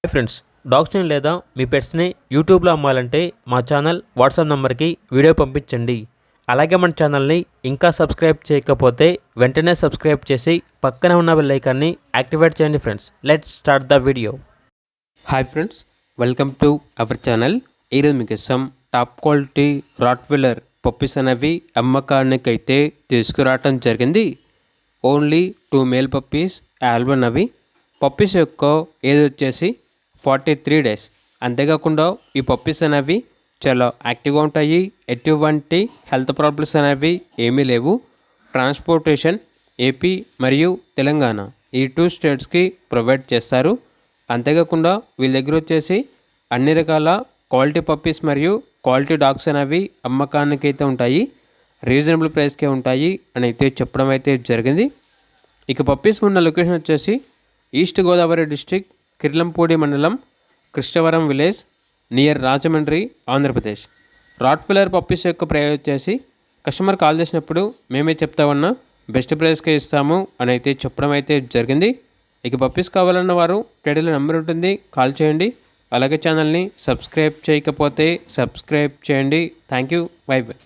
Hi friends, డాగ్స్ని లేదా మీ పెట్స్ని యూట్యూబ్లో అమ్మాలంటే మా ఛానల్ వాట్సాప్ నెంబర్కి వీడియో పంపించండి. అలాగే మన ఛానల్ని ఇంకా సబ్స్క్రైబ్ చేయకపోతే వెంటనే సబ్స్క్రైబ్ చేసి పక్కనే ఉన్న బెల్ ఐకాన్ని యాక్టివేట్ చేయండి. Friends, let's start the video. Hi friends, welcome to our channel. ఈరోజు మీకోసం టాప్ క్వాలిటీ రాట్వీలర్ పప్పీస్ అనేవి అమ్మకానికైతే తీసుకురావటం జరిగింది. ఓన్లీ 2 మేల్ పప్పీస్ అవైలబుల్ అవి. పప్పీస్ యొక్క ఏజ్ వచ్చేసి 43 days. అంతేకాకుండా ఈ పప్పీస్ అనేవి చాలా యాక్టివ్గా ఉంటాయి. ఎటువంటి హెల్త్ ప్రాబ్లమ్స్ అనేవి ఏమీ లేవు. ట్రాన్స్పోర్టేషన్ ఏపీ మరియు తెలంగాణ ఈ 2 స్టేట్స్కి ప్రొవైడ్ చేస్తారు. అంతేకాకుండా వీళ్ళ దగ్గర వచ్చేసి అన్ని రకాల క్వాలిటీ పప్పీస్ మరియు క్వాలిటీ డాగ్స్ అనేవి అమ్మకానికి అయితే ఉంటాయి. రీజనబుల్ ప్రైస్కే ఉంటాయి అని అయితే చెప్పడం అయితే జరిగింది. ఇక పప్పీస్ ఉన్న లొకేషన్ వచ్చేసి ఈస్ట్ గోదావరి డిస్ట్రిక్ట్, కిర్లంపూడి మండలం, Krishnavaram village, near Rajahmundry, Andhra Pradesh. Rottweiler puppies యొక్క ప్రైస్ వచ్చేసి కస్టమర్ కాల్ చేసినప్పుడు మేమే చెప్తా ఉన్నా బెస్ట్ ప్రైస్కే ఇస్తాము అని అయితే చెప్పడం అయితే జరిగింది. ఇక పప్పీస్ కావాలన్న వారు టైటిల్లో నెంబర్ ఉంటుంది, కాల్ చేయండి. అలాగే ఛానల్ని సబ్స్క్రైబ్ చేయకపోతే సబ్స్క్రైబ్ చేయండి. Thank you, by by.